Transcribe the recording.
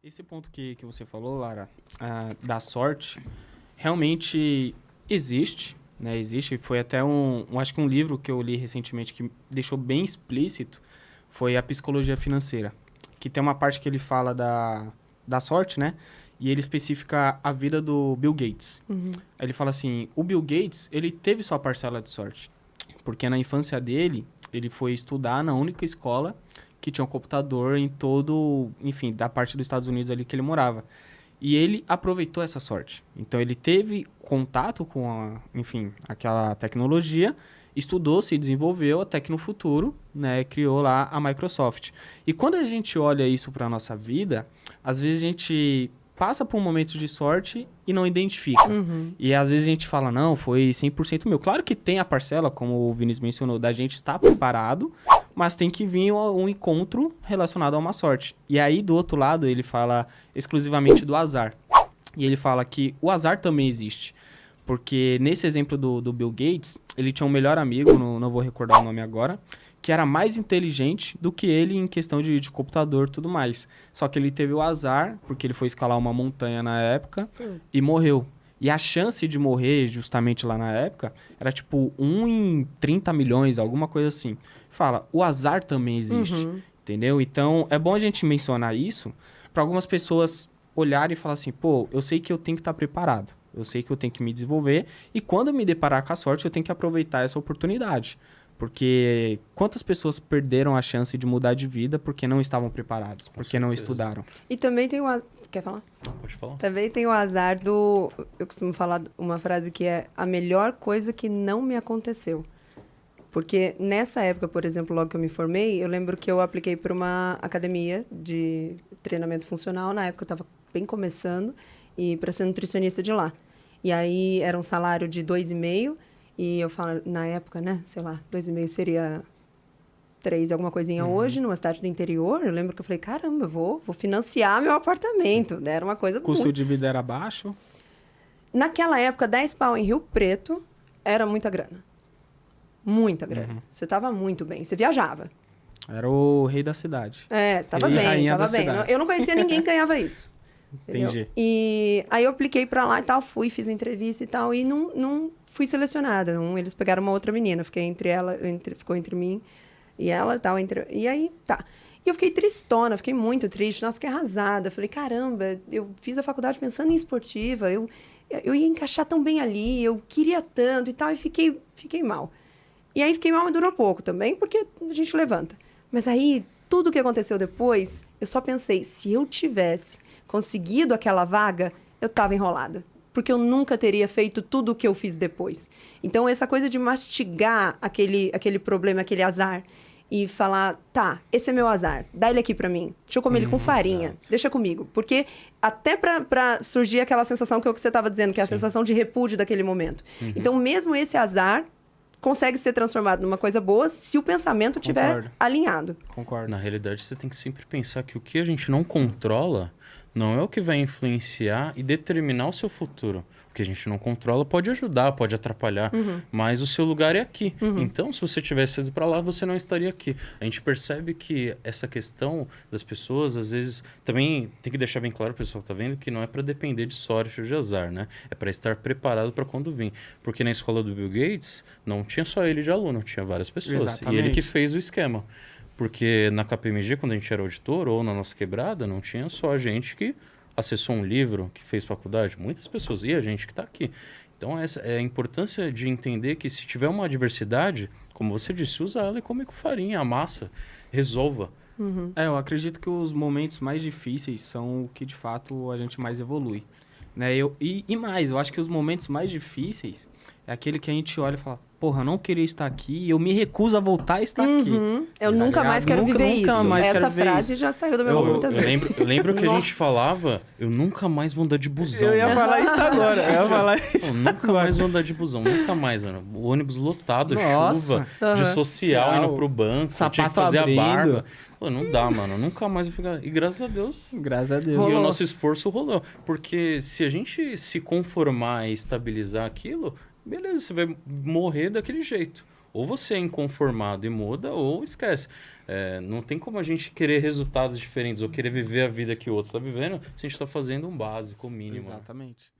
Esse ponto que você falou, Lara, da sorte, realmente existe, né? Existe. Foi até acho que um livro que eu li recentemente que deixou bem explícito, foi a Psicologia Financeira, que tem uma parte que ele fala da sorte, né? E ele especifica a vida do Bill Gates. Uhum. Aí ele fala assim, o Bill Gates, ele teve sua parcela de sorte, porque na infância dele, ele foi estudar na única escola que tinha um computador em todo, enfim, da parte dos Estados Unidos ali que ele morava. E ele aproveitou essa sorte. Então, ele teve contato com, enfim, aquela tecnologia, estudou, se desenvolveu, até que no futuro, né, criou lá a Microsoft. E quando a gente olha isso para a nossa vida, às vezes a gente passa por um momento de sorte e não identifica. Uhum. E às vezes a gente fala, não, foi 100% meu. Claro que tem a parcela, como o Vinícius mencionou, da gente estar preparado, mas tem que vir um encontro relacionado a uma sorte. E aí, do outro lado, ele fala exclusivamente do azar. E ele fala que o azar também existe. Porque nesse exemplo do Bill Gates, ele tinha um melhor amigo, não vou recordar o nome agora, que era mais inteligente do que ele em questão de computador e tudo mais. Só que ele teve o azar, porque ele foi escalar uma montanha na época e morreu. E a chance de morrer justamente lá na época era tipo 1 em 30 milhões, alguma coisa assim. Fala, o azar também existe, entendeu? Então, é bom a gente mencionar isso para algumas pessoas olharem e falar assim, pô, eu sei que eu tenho que estar preparado, eu sei que eu tenho que me desenvolver e quando eu me deparar com a sorte, eu tenho que aproveitar essa oportunidade. Porque quantas pessoas perderam a chance de mudar de vida porque não estavam preparados, porque não estudaram? E também tem o... Quer falar? Pode falar. Também tem o azar do... Eu costumo falar uma frase que é a melhor coisa que não me aconteceu. Porque nessa época, por exemplo, logo que eu me formei, eu lembro que eu apliquei para uma academia de treinamento funcional. Na época eu estava bem começando e para ser nutricionista de lá. E aí era um salário de 2,5 e eu falo, na época, né, sei lá, 2,5 seria 3, alguma coisinha hoje, numa cidade do interior. Eu lembro que eu falei, caramba, eu vou financiar meu apartamento. Era uma coisa O custo muito... de vida era baixo? Naquela época, 10 pau em Rio Preto era muita grana. Muita grana. Você estava muito bem. Você viajava. Era o rei da cidade. É, estava Ele e bem, rainha estava da bem. cidade. Eu não conhecia ninguém que ganhava isso. Entendeu? Entendi. E aí eu apliquei para lá e tal, fui, fiz a entrevista e tal, e não fui selecionada. Eles pegaram uma outra menina, fiquei entre ela, ficou entre mim e ela e tal. E aí, tá. E eu fiquei tristona, fiquei muito triste, nossa, que arrasada. Falei, caramba, eu fiz a faculdade pensando em esportiva, eu ia encaixar tão bem ali, eu queria tanto e tal, e fiquei mal. E aí fiquei mal, mas durou pouco também, porque a gente levanta. Mas aí, tudo que aconteceu depois, eu só pensei, se eu tivesse conseguido aquela vaga, eu estava enrolada. Porque eu nunca teria feito tudo o que eu fiz depois. Então, essa coisa de mastigar aquele problema, aquele azar, e falar, tá, esse é meu azar, dá ele aqui pra mim. Deixa eu comer ele com farinha, exato. deixa comigo. Porque até pra surgir aquela sensação que você estava dizendo, que é a sensação de repúdio daquele momento. Então, mesmo esse azar consegue ser transformado numa coisa boa se o pensamento estiver alinhado. Concordo. Na realidade, você tem que sempre pensar que o que a gente não controla não é o que vai influenciar e determinar o seu futuro. O que a gente não controla pode ajudar, pode atrapalhar, mas o seu lugar é aqui. Então, se você tivesse ido para lá, você não estaria aqui. A gente percebe que essa questão das pessoas, às vezes, também tem que deixar bem claro, o pessoal que está vendo, que não é para depender de sorte ou de azar, né? É para estar preparado para quando vir. Porque na escola do Bill Gates, não tinha só ele de aluno, tinha várias pessoas. Exatamente. E ele que fez o esquema. Porque na KPMG, quando a gente era auditor, ou na nossa quebrada, não tinha só a gente que acessou um livro, que fez faculdade, muitas pessoas, e a gente que está aqui. Então, essa é a importância de entender que se tiver uma adversidade, como você disse, usa ela e come com farinha, amassa, resolva. Eu acredito que os momentos mais difíceis são o que, de fato, a gente mais evolui. Né? E mais, eu acho que os momentos mais difíceis é aquele que a gente olha e fala, porra, eu não queria estar aqui e eu me recuso a voltar a estar aqui. Eu nunca mais quero viver isso. Essa frase já saiu da minha boca muitas vezes. Eu lembro que a gente falava, eu nunca mais vou andar de busão. Eu ia falar isso agora. Eu nunca mais vou andar de busão, nunca mais, mano. O ônibus lotado, Nossa. chuva, de social, Tchau. indo pro banco, tinha Sapato que fazer abrindo. a barba. Pô, não dá, mano. Nunca mais vou ficar... E graças a Deus... Graças a Deus. Rolou. E o nosso esforço rolou. Porque se a gente se conformar e estabilizar aquilo, beleza, você vai morrer daquele jeito. Ou você é inconformado e muda, ou esquece. Não tem como a gente querer resultados diferentes ou querer viver a vida que o outro está vivendo se a gente está fazendo um básico, o mínimo. Exatamente.